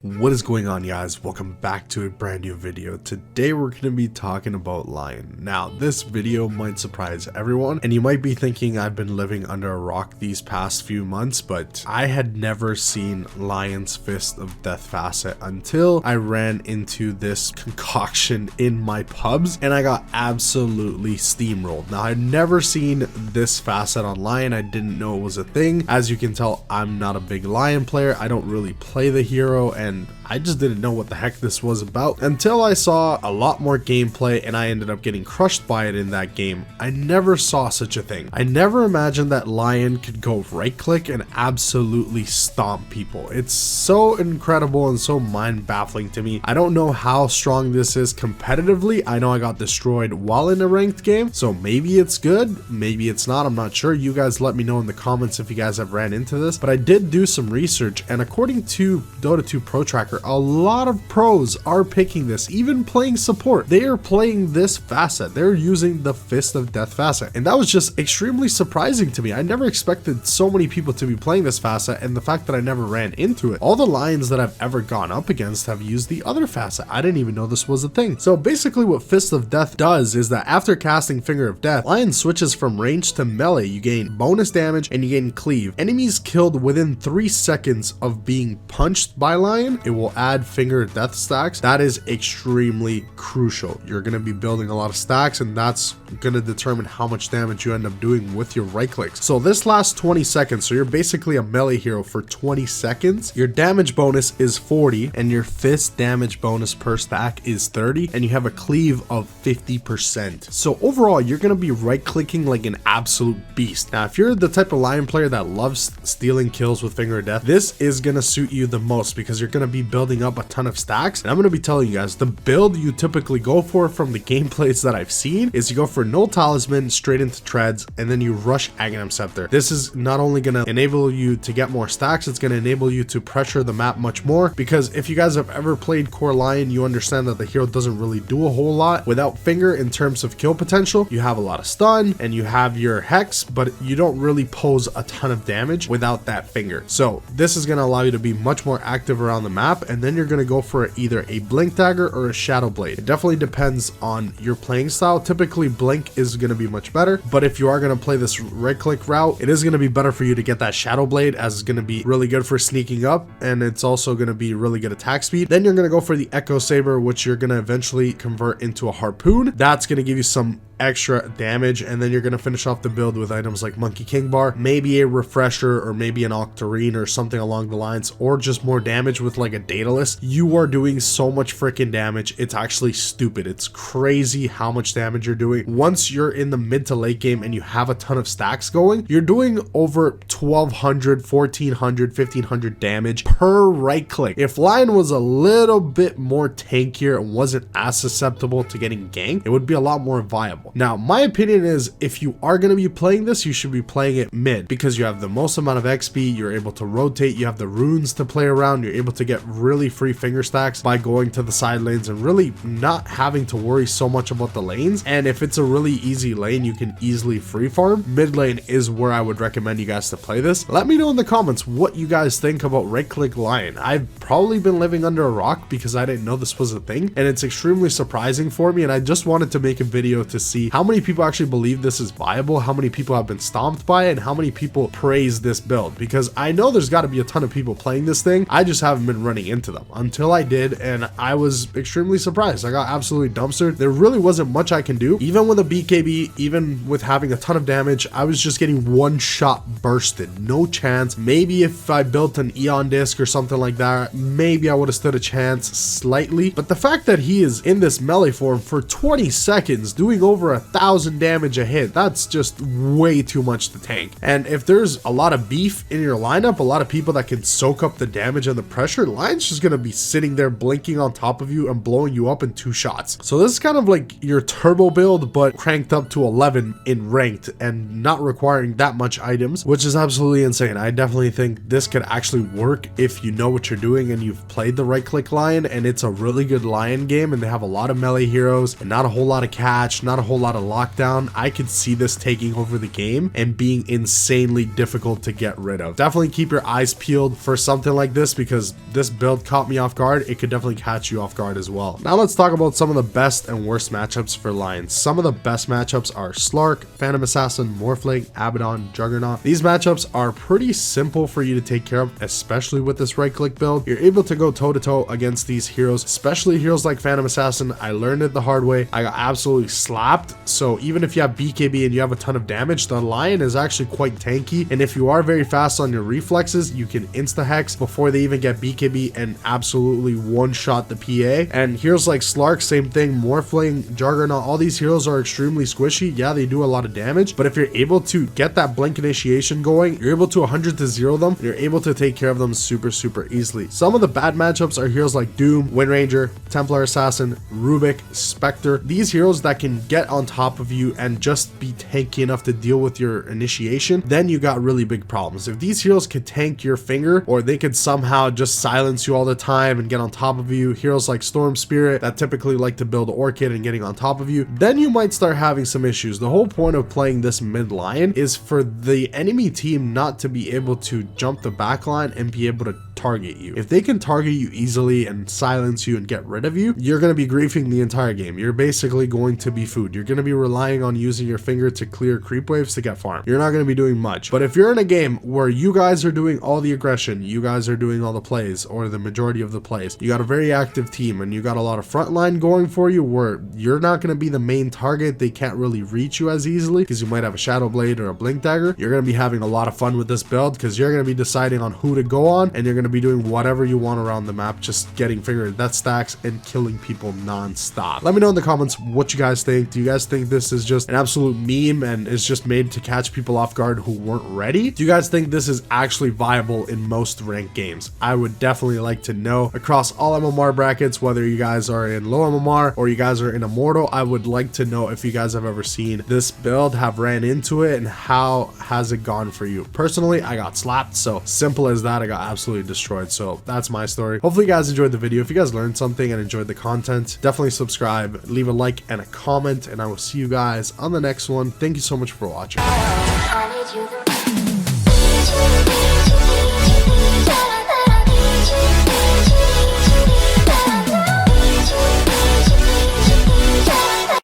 What is going on, guys? Welcome back to a brand new video. Today we're going to be talking about Lion. Now this video might surprise everyone and you might be thinking I've been living under a rock these past few months, but I had never seen Lion's Fist of Death Facet until I ran into this concoction in my pubs and I got absolutely steamrolled. Now I'd never seen this facet on Lion. I didn't know it was a thing. As you can tell, I'm not a big Lion player. I don't really play the hero and I just didn't know what the heck this was about until I saw a lot more gameplay and I ended up getting crushed by it in that game. I never saw such a thing. I never imagined that Lion could go right click and absolutely stomp people. It's so incredible and so mind baffling to me. I don't know how strong this is competitively. I know I got destroyed while in a ranked game, so maybe it's good, maybe it's not, I'm not sure. You guys let me know in the comments if you guys have ran into this, but I did do some research and according to Dota 2 Pro Tracker, a lot of pros are picking this, even playing support. They are playing this facet. They're using the Fist of Death Facet. And that was just extremely surprising to me. I never expected so many people to be playing this facet, and the fact that I never ran into it. All the Lions that I've ever gone up against have used the other facet. I didn't even know this was a thing. So basically what Fist of Death does is that after casting Finger of Death, Lion switches from range to melee. You gain bonus damage and you gain cleave. Enemies killed within 3 seconds of being punched by Lion, it will add Finger of Death stacks. That is extremely crucial. You're going to be building a lot of stacks and that's going to determine how much damage you end up doing with your right clicks. So this lasts 20 seconds. So you're basically a melee hero for 20 seconds. Your damage bonus is 40 and your fist damage bonus per stack is 30 and you have a cleave of 50%. So overall, you're going to be right clicking like an absolute beast. Now, if you're the type of Lion player that loves stealing kills with Finger of Death, this is going to suit you the most because you're going to be building up a ton of stacks. And I'm going to be telling you guys the build you typically go for from the gameplays that I've seen is you go for no talisman straight into treads and then you rush Aghanim Scepter. This is not only going to enable you to get more stacks, it's going to enable you to pressure the map much more, because if you guys have ever played core Lion, you understand that the hero doesn't really do a whole lot without Finger in terms of kill potential. You have a lot of stun and you have your hex, but you don't really pose a ton of damage without that Finger. So this is going to allow you to be much more active around the map, and then you're going to go for either a blink dagger or a shadow blade. It definitely depends on your playing style. Typically blink is going to be much better, but if you are going to play this right click route, it is going to be better for you to get that shadow blade, as it's going to be really good for sneaking up, and it's also going to be really good attack speed. Then you're going to go for the Echo Saber, which you're going to eventually convert into a harpoon. That's going to give you some extra damage, and then you're going to finish off the build with items like Monkey King Bar, maybe a refresher or maybe an Octarine or something along the lines, or just more damage with like a Daedalus. You are doing so much freaking damage, it's actually stupid. It's crazy how much damage you're doing. Once you're in the mid to late game and you have a ton of stacks going, you're doing over 1200, 1400, 1500 damage per right click. If Lion was a little bit more tankier and wasn't as susceptible to getting ganked, it would be a lot more viable. Now, my opinion is if you are going to be playing this, you should be playing it mid, because you have the most amount of XP, you're able to rotate, you have the runes to play around, you're able to get really free finger stacks by going to the side lanes and really not having to worry so much about the lanes. And if it's a really easy lane, you can easily free farm. Mid lane is where I would recommend you guys to play this. Let me know in the comments what you guys think about right click Lion. I've probably been living under a rock because I didn't know this was a thing, and it's extremely surprising for me, and I just wanted to make a video to see how many people actually believe this is viable, how many people have been stomped by it, and how many people praise this build, because I know there's got to be a ton of people playing this thing. I just haven't been running into them until I did, and I was extremely surprised. I got absolutely dumpstered. There really wasn't much I can do. Even with a BKB, even with having a ton of damage, I was just getting one shot bursted. No chance. Maybe if I built an Eon disc or something like that, maybe I would have stood a chance slightly. But the fact that he is in this melee form for 20 seconds doing over 1,000 damage a hit, that's just way too much to tank. And if there's a lot of beef in your lineup, a lot of people that can soak up the damage and the pressure, Lion's just gonna be sitting there blinking on top of you and blowing you up in 2 shots. So this is kind of like your turbo build, but cranked up to 11 in ranked and not requiring that much items, which is absolutely insane. I definitely think this could actually work if you know what you're doing Morphling and you've played the right click Lion and it's a really good Lion game and they have a lot of melee heroes and not a whole lot of catch, not a whole lot of lockdown, I could see this taking over the game and being insanely difficult to get rid of. Definitely keep your eyes peeled for something like this because this build caught me off guard. It could definitely catch you off guard as well. Now let's talk about some of the best and worst matchups for Lions. Some of the best matchups are Slark, Phantom Assassin, Morphling, Abaddon, Juggernaut. These matchups are pretty simple for you to take care of, especially with this right click build. You're able to go toe to toe against these heroes, especially heroes like Phantom Assassin. I learned it the hard way. I got absolutely slapped. So even if you have BKB and you have a ton of damage, the Lion is actually quite tanky. And if you are very fast on your reflexes, you can insta hex before they even get BKB and absolutely one shot the PA. And heroes like Slark, same thing. Morphling, Juggernaut, all these heroes are extremely squishy. Yeah, they do a lot of damage, but if you're able to get that blink initiation going, you're able to 100 to 0 them, you're able to take care of them super easily. Some of the bad matchups are heroes like Doom, Wind Ranger, Templar Assassin, Rubik, Spectre. These heroes that can get on top of you and just be tanky enough to deal with your initiation, then you got really big problems. If these heroes could tank your finger, or they could somehow just silence you all the time and get on top of you, heroes like Storm Spirit that typically like to build Orchid and getting on top of you, then you might start having some issues. The whole point of playing this mid Lion is for the enemy team not to be able to jump the back line and be able to target you. If they can target you easily and silence you and get rid of you, you're going to be griefing the entire game. You're basically going to be food. You're going to be relying on using your finger to clear creep waves to get farm. You're not going to be doing much. But if you're in a game where you guys are doing all the aggression, you guys are doing all the plays or the majority of the plays, you got a very active team and you got a lot of front line going for you where you're not going to be the main target, they can't really reach you as easily because you might have a Shadow Blade or a Blink Dagger, you're going to be having a lot of fun with this build because you're going to be deciding on who to go on and you're going to be doing whatever you want around the map, just getting finger death stacks and killing people non-stop. Let me know in the comments what you guys think. Do you guys think this is just an absolute meme and is just made to catch people off guard who weren't ready? Do you guys think this is actually viable in most ranked games? I would definitely like to know across all MMR brackets, whether you guys are in low MMR or you guys are in Immortal. I would like to know if you guys have ever seen this build, have ran into it, and how has it gone for you. Personally, I got slapped, so simple as that. I got absolutely destroyed. So that's my story. Hopefully you guys enjoyed the video. If you guys learned something and enjoyed the content, definitely subscribe, leave a like and a comment, and I will see you guys on the next one. Thank you so much for watching.